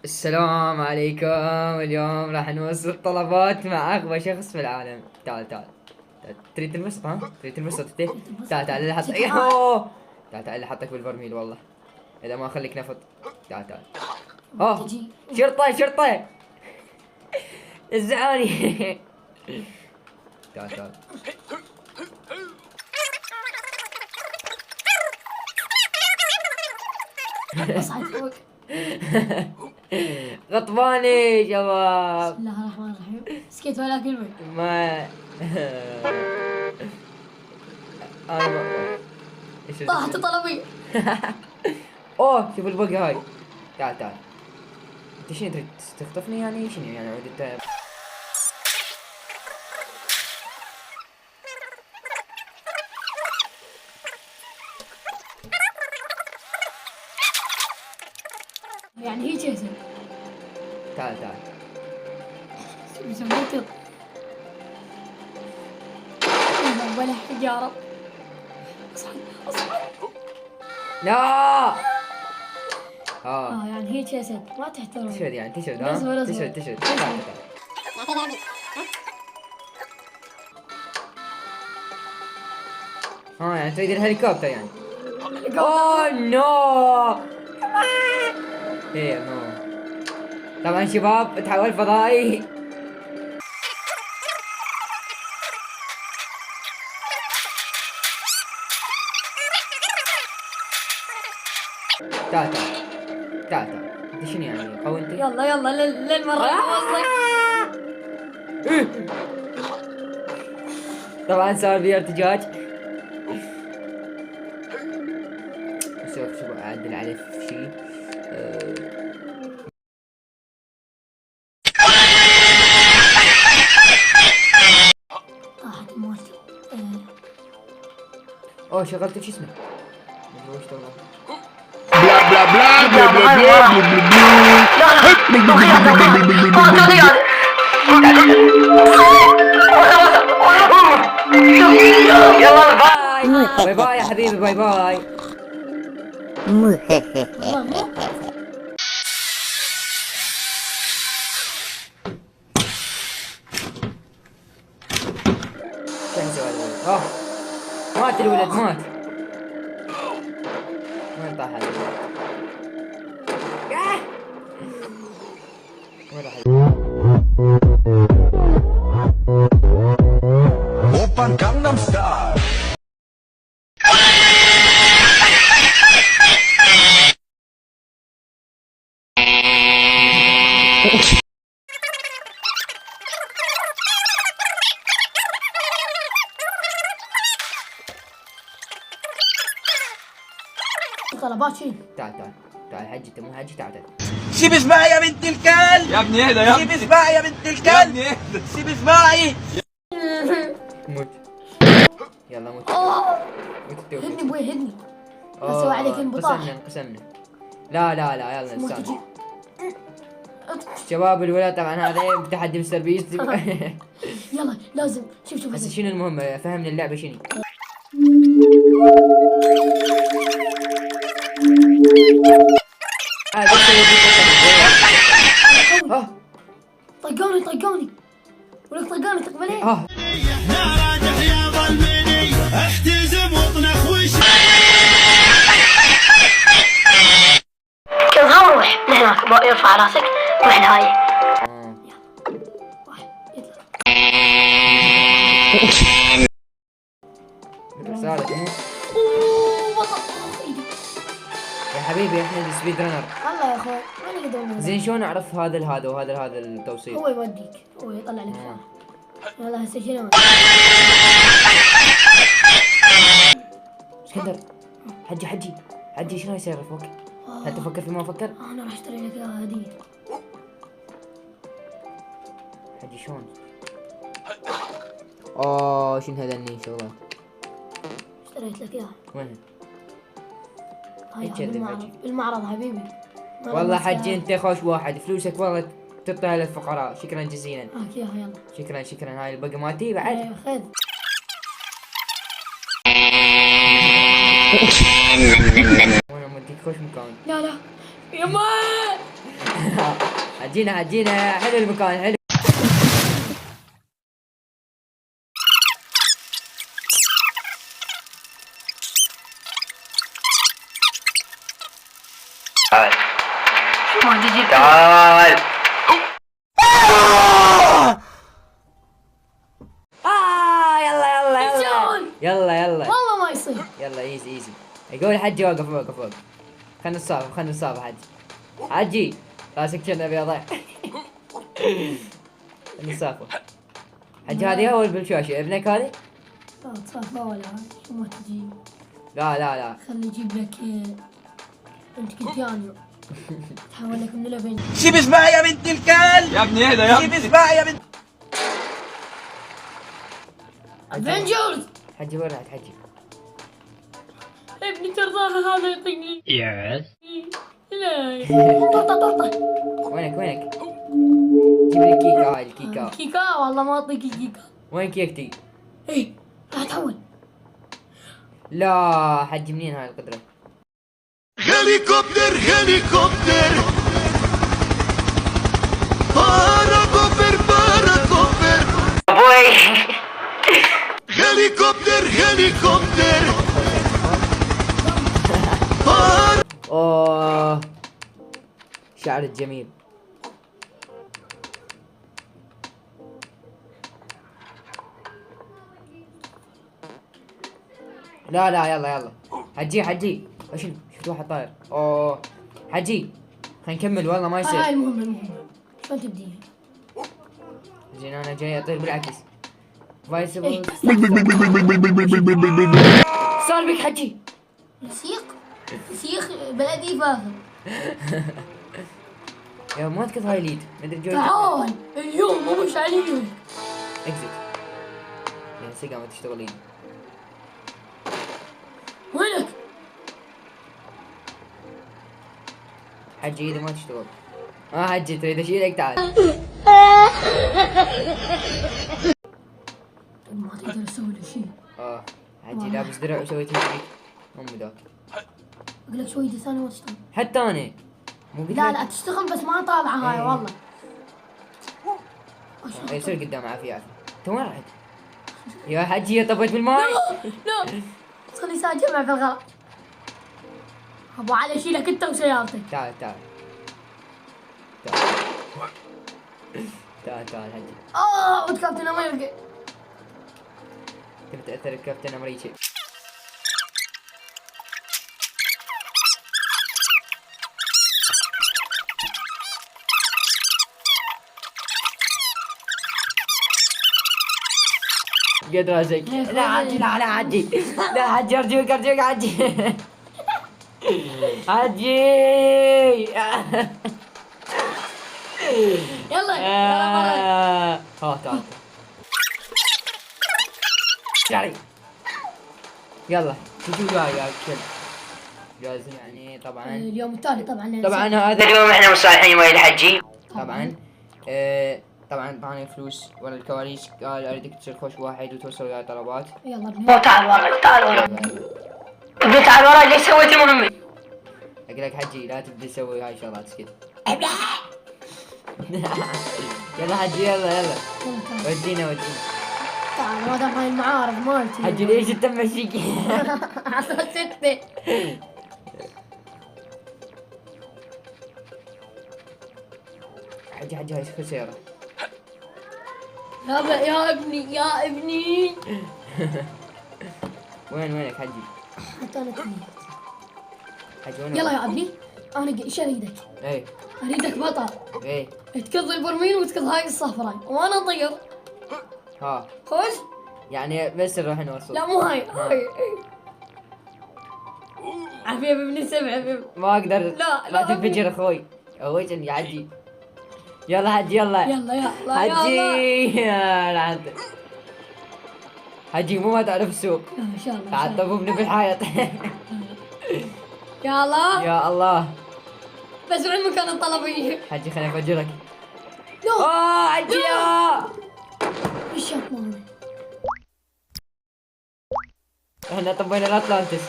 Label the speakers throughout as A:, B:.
A: السلام عليكم. اليوم راح نوصل طلبات مع أغبى شخص في العالم. تعال تعال تعال. تريد تنبسط؟ ها؟ تريد تنبسط انت؟ تعال تعال اللي حط أوه. تعال تعال اللي حطك بالبرميل والله. إذا ما أخليك نفط. تعال تعال. أوه شرطة شرطة. الزعاني. تعال تعال.
B: اصعد فوق.
A: غطباني شباب.
B: بسم الله الرحمن الرحيم. سكت ولا كلمة.
A: ما أنا ما إيش
B: طاحت طلبي.
A: اوه شوف البقى هاي. تعال تعال. انت شنو تريد تخطفني يعني شنو يعني عود انت؟
B: يعني هيك يا سيدي.
A: تعال تعال.
B: سويت ولا حجارة. اصعد اصعد.
A: لا
B: يعني هيك يا سيدي ما تحترم.
A: تشهد يعني تشهد
B: بس ولا
A: ها
B: صوت.
A: تشهد تشهد. تعال تعال. يعني تريد الهليكوبتر يعني. اوه نو. ايه نو. طبعا شباب تحول فضائي. تعال تعال تعال تعال. انت شنو يعني قوي انت؟
B: يلا يلا للمرة نوصلك.
A: طبعا صار في ارتجاج. شوف اعدل عليه في شيء.
B: طاحت موت.
A: اوه شغلت شو اسمه؟ وش والله.
C: bla bla bla bla bla bla
A: يلا باي باي باي يا حبيبي باي باي. مات الولد مات. وين طاح هذا الولد؟ وين راح؟
C: Open Gangnam Style.
B: طلبات شيء.
A: تعال تعال تعال حجي انت مو حجي. تعال تعال.
C: سيب اسمعي يا بنت الكلب
D: يا ابني اهدى يا
C: سيب
D: ابني
C: اسمعي يا بنت
D: يا
C: الكلب
D: ابني اهدى.
C: سيب اسمعي
A: موت. يلا موت. موت التوبة.
B: هدني بوي هدني. اسوي عليك انبطاح.
A: قسمنا. لا لا لا يلا
B: مو
A: نستانس.
B: تجي.
A: شباب الولد طبعا هذا بتحدي مستر بيست.
B: يلا لازم شوف
A: بس شنو المهم فهمني اللعبة شنو؟
B: طقوني ولك طقوني تقبلين.
A: اه
E: يا راجح يا ظلمني احتزم واطنخ وش
B: يلا روح لهناك ارفع راسك روح لهاي. واحد يطلع.
A: رسالة مو
B: والله ايدي.
A: يا حبيبي احنا السبيد رانر.
B: والله يا اخوي ما نقدر نقدر.
A: زين شلون اعرف هذا وهذا التوصيل؟
B: هو يوديك هو يطلع لك فيها. يلا هسه شنو؟
A: اسكندر حجي شنو يصير فوق؟ هل تفكر فيما افكر؟
B: انا راح اشتري لك اياها هديه.
A: حجي شلون؟ شنو هذني شغله؟
B: اشتريت لك اياها.
A: وين؟
B: هاي
A: يتكلم
B: بالمعرض
A: حجي.
B: بالمعرض حبيبي.
A: والله حجي انت خوش واحد فلوسك والله تعطيها للفقراء. شكرا جزيلا.
B: هاك اياها يلا.
A: شكرا هاي البقى مالتي بعد.
B: خذ.
A: وانا موديك خوش مكان.
B: لا يما
A: حجينا حلو المكان حلو.
B: ما تجي
A: تعال.
B: شلون؟
A: يلا
B: والله ما يصير.
A: يلا ايزي. يقول حجي وقف. خلنا نصافح حجي راسك كنا بيضاء. نصافح. حجي هذه اول بالشاشة ابنك هذه؟
B: لا تصافى ولا شو ما تجي.
A: لا
B: خلي يجيب لك انت كريستيانو تحول لك من الافنجر.
C: سيب اسمعي يا بنت الكلب.
D: يا ابني اهدى يا
C: سيب
D: ابني.
C: اسمعي يا بنت.
B: افنجرز.
A: حجي وين راحت حجي؟
B: ابني ترضاها هذا يعطيني.
A: يس.
B: لا طرطة.
A: وينك؟ جيب لي كيكة هاي الكيكة.
B: كيكا والله ما اعطيك الكيكا.
A: وين كيكتي؟
B: ايه راح تحول.
A: لا حجي منين هاي القدرة؟
E: هليكوبتر باراكوبتر
A: ابوي.
E: هليكوبتر
A: اوه شعر الجميل. لا يلا حجي شنو شفت واحد طاير. اوه حجي خلينا نكمل والله ما
B: هاي
A: يصير.
B: المهم شلون تبديها؟
A: زين انا جاي اطير بالعكس. فايسبل
B: إيه.
A: صار بك حجي.
B: سيخ بلدي فاخر.
A: يا ما تكت هاي اليد مدري جوي.
B: تعال اليوم مو مش علي.
A: اكزت يعني سيجا ما تشتغل ايدي.
B: وينك؟
A: حجي ايدي ما تشتغل. حجي تريد اشيلك تعال.
B: ما تقدر تسوي له شيء.
A: حجي لابس درع وسويت هيك. ذاك
B: اقول لك شوي ثانية ما تشتغل.
A: حتى انا مو قلت
B: لا تشتغل بس ما طالعة هاي
A: إيه.
B: والله.
A: يصير قدام عافية. انت وين رحت؟ يا حجي طبيت بالماء.
B: لا خلي ساعة جمع في الغلط. ابو علي اشيلك انت وسيارتك.
A: تعال حجي.
B: وكابتن امريكا.
A: كنت اثر كابتن امريكي. قد راسك. لا حجي ارجوك حجي. حجي.
B: يلا
A: تعال شعري. يلا شوفوا جاي يا كلب جاهز يعني طبعا.
B: اليوم التالي طبعا
A: هذا اليوم احنا مصالحين ويا الحجي طبعا. طبعا معنا فلوس ورا الكواليس. قال اريدك تصير خوش واحد وتوصل وياي طلبات.
B: يلا ابني
A: تعال ورا ابني تعال ورا ليش سويت المهمة؟ اقول لك حجي لا تبدي تسوي هاي الشغلات اسكت. يلا حجي يلا ودينا
B: تعال هذا هاي المعارض مالتي.
A: حجي ليش انت مشيك؟
B: عصر 6.
A: حجي هاي شوف سيارة.
B: يا ابني
A: وينك حجي؟
B: حتى انا تبي.
A: حجي وين؟
B: يلا يا ابني انا ايش اريدك؟
A: ايه
B: اريدك بطل.
A: ايه
B: تكض البرميل وتكض هاي الصفراء وانا اطير.
A: ها
B: خوش؟
A: يعني بس نروح نوصل.
B: لا مو هاي. عافية ابن 7.
A: ما اقدر.
B: لا
A: تنفجر اخوي يا حجي. يلا حجي يلا حجي. لعنتك حجي مو ما تعرف السوق.
B: ان شاء الله
A: تعال طببني بالحياة. يا الله
B: بس وين مكان الطلبية؟
A: حجي خليني افجرك.
B: لا
A: حجي لا.
B: ايش مانا؟
A: احنا طبينا الاتلانتس.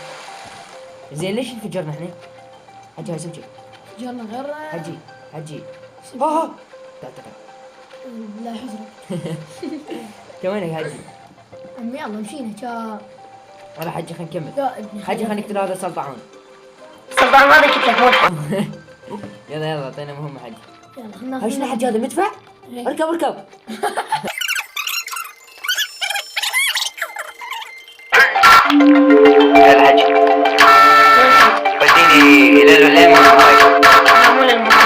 A: زين ليش انفجرنا احنا؟ حجي هاي سمجي.
B: يلا غير.
A: حجي حجي تعال تعال
B: لا يحزنك.
A: كمان حجي.
B: عمي يلا مشينا شا.
A: والله حجي خلينا نكمل.
B: لا ابني
A: حجي خلينا نقتل هذا سلطعون.
B: سلطان ما ذيك التلفون.
A: يلا يلا اعطينا مهمة حجي.
B: يلا خلنا
A: هاي شنو حجي هذا مدفع؟
B: إيه.
A: اركب اركب.
D: يلا حجي وديني الى العلم هاي.
B: معمول الموضوع.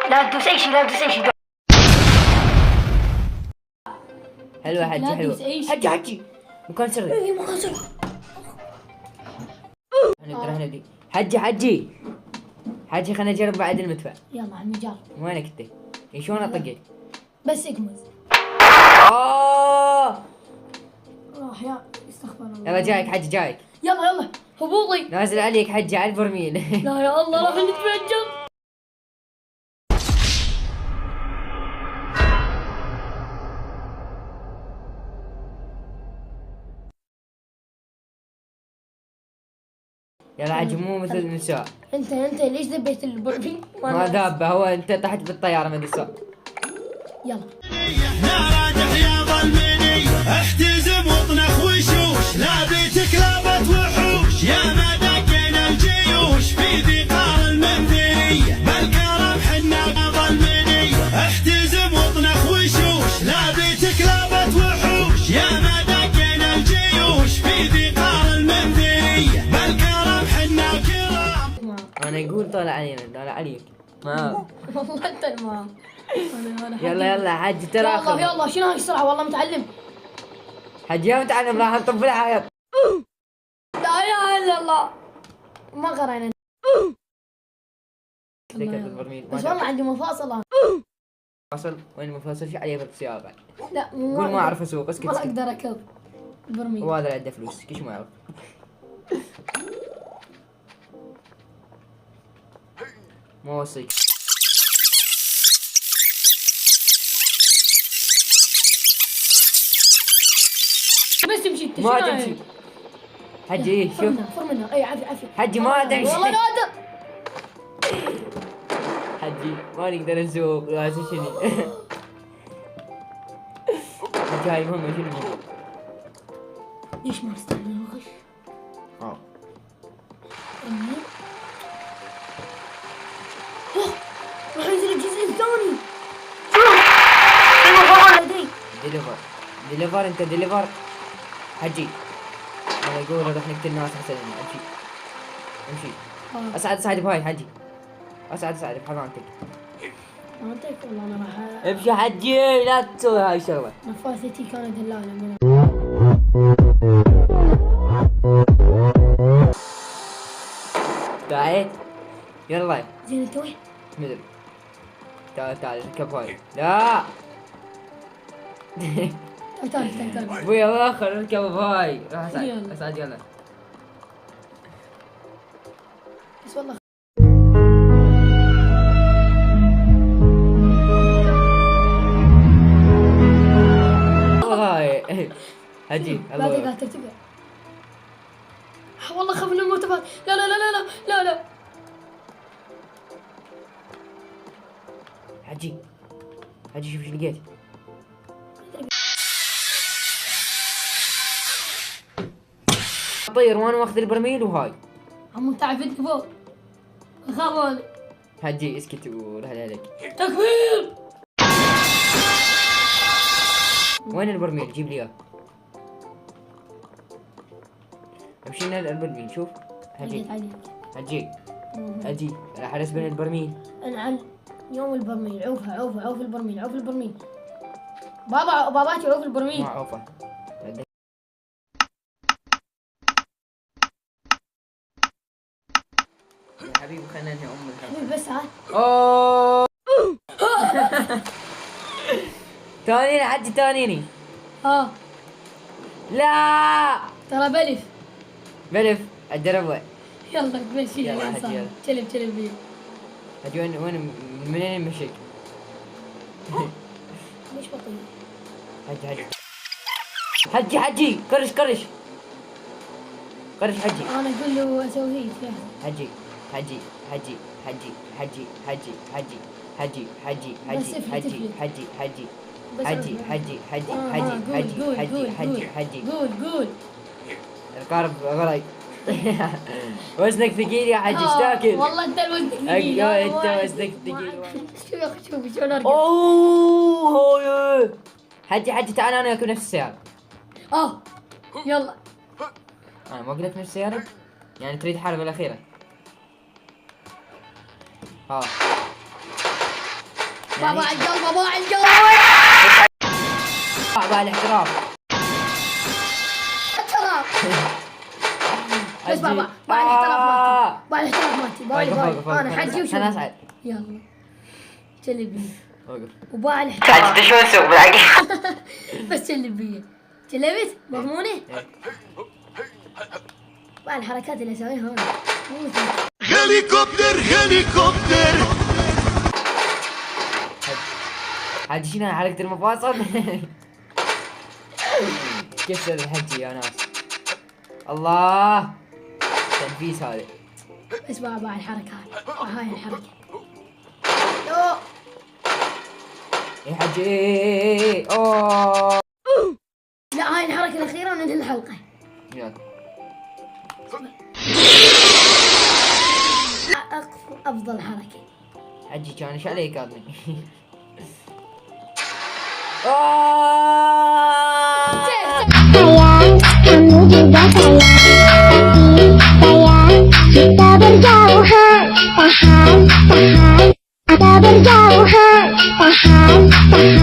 B: لا تدوس اي شيء لا تدوس اي شيء.
A: حلوة حجي
B: لا
A: حلوة.
B: تدوس أي شيء.
A: حجي حجي مكان سري.
B: اي ما خسر.
A: نقدر احنا دي. حجي حجي حجي خلينا نجرب بعد المدفع.
B: يلا عمي جار.
A: وينك انت؟ شلون اطقك؟
B: بس اقمز.
A: اوه
B: راح يا استغفر الله.
A: يلا جايك حجي جايك.
B: يلا يلا هبوطي.
A: نازل عليك حجي على البرميل.
B: لا يا الله راح نتفجر.
A: يلا حجي مو مثل النساء.
B: انت ليش ذبيت البرميل؟
A: ما ذابه هو انت طحت بالطياره من النساء.
B: يلا
E: نراجح يا ظلمني احتزم واطنخ وشوش لابيتك لابت وحوش يا ما دقينا الجيوش في ذقار المنذرية بالكرم حنا يا ظلمني احتزم واطنخ وشوش لابيتك لابت وحوش يا ما دقينا الجيوش في ذقار المنذرية بالكرم حنا كرام.
A: انا يقول طالع علينا طالع عليك. ما
B: والله انت الماء.
A: يلا يلا حجي ترى
B: يلا
A: آخر.
B: يلا شنو هاي السرعه والله متعلم.
A: حجي يوم تعلم راح نطب الحياة.
B: لا اله الا الله. ما قرينا.
A: ذكر البرميل.
B: بس والله عندي مفاصل.
A: فاصل وين مفاصل شو عليه بالسيارة بعد.
B: لا
A: قول ما اعرف اسوق اسكت
B: ما
A: اسكت.
B: اقدر اركب البرميل.
A: وهذا اللي عنده فلوس كيش ما يعرف. ما وصيك.
B: بس تمشي انت
A: ما
B: شنو هاي؟
A: تمشي. حجي شوف
B: فر منها اي عافيه عافيه.
A: حجي ما تمشي.
B: والله نادر.
A: حجي ما نقدر نسوق لازم شنو. حجي هاي مهمة شنو الموضوع؟
B: ليش ما استعمل الغش؟ أمي. أوه، راح ينزل الجزء الثاني.
A: ديليفر ديليفر انت ديليفر. حجي انا يقول نروح نقتل ناس احسن مني. امشي امشي. اسعد بهاي حجي. اسعد بحضانتك.
B: منطقك والله انا راح.
A: امشي حجي لا تسوي هاي الشغلة.
B: نفاثتي كانت دلالة من
A: تعال يلا.
B: زين انت وين؟
A: مدري. تعال ركب هاي. لا
B: تعال
A: ابوي الله خل نركب بهاي. راح اسعد
B: يلا.
A: اسعد يلا.
B: بس والله
A: هاي حجي
B: لا
A: الله.
B: تقدر ترتفع. والله خاف من المرتفعات. لا لا لا لا لا لا.
A: حجي شوف شو لقيت. طير وانا واخذ البرميل وهاي.
B: عمو تعرف انت فوق. اخاف انا.
A: حجي اسكت ولا عليك.
B: تكبير.
A: وين البرميل؟ جيب لي اياه. مشينا البرميل شوف. حجي حجي راح ارسم البرميل.
B: انا عن يوم البرميل. عوف البرميل عوف البرميل. باباتي عوف البرميل.
A: ما عوفه. يا حبيبي خلينا ننهي
B: حبيبي بس ها.
A: اوه تانيني حجي تانيني.
B: ها
A: لا
B: ترى بلف.
A: بلف الدربة.
B: يلا مشي
A: يلا
B: يا
A: حجي،
B: انسان.
A: يلا.
B: كلب بيه.
A: حجي وين منين مشيك؟
B: ليش بطيء؟
A: حجي كرش قرش حجي
B: انا اقول له اسوي هيك يا
A: حجي حجي حجي حجي حجي حجي حجي حجي حجي
B: بس
A: حجي
B: افلت،
A: حجي
B: افلت.
A: حجي حجي
B: بس
A: حجي
B: أفلت.
A: حجي حجي
B: قول
A: حجي
B: قول
A: حجي
B: قول
A: حجي حجي
B: قول
A: حجي
B: قول
A: القارب غرق. وزنك ثقيل يا حجي ايش تاكل؟
B: والله انت الوزن ثقيل.
A: أيوة، أنت وزنك ثقيل.
B: شوف يا اخي شوف شلون ارقد.
A: اوه حجي حجي تعال انا وياك بنفس السيارة.
B: يلا
A: انا ما قلت نفس السيارة؟ يعني تريد الحرب الأخيرة؟ ها
B: بابا على القلب بابا على القلب.
A: بقى الاحتراف.
B: بس بابا بعد الاحتراف ماتي، بعد الاحتراف ماتي، باي انا حجي وشوف.
A: انا اسعد.
B: يلا شلي بيه
A: وقف.
B: وباع الاحتراف.
D: حجي شو نسوق بالعقل؟
B: بس شلي بيه شلبت مضمونة.
A: إيه.
B: باع الحركات اللي اسويها انا مو مثل
E: هليكوبتر هليكوبتر.
A: حجي شنو حركة المفاصل؟ كيف سوي الحجي يا ناس؟ الله تنفيس هذا.
B: بس باع الحركات. هاي الحركة يو.
A: يا حجي اوه.
B: لا هاي الحركة الأخيرة وننهي الحلقة.
A: يلا
B: أفضل حركة.
A: حجي كان ايش عليك قاضي؟
F: sayang, kamu juga sayang. Sayang, kita berjauhan. Tahan, tahan, ada berjauhan. Tahan, tahan.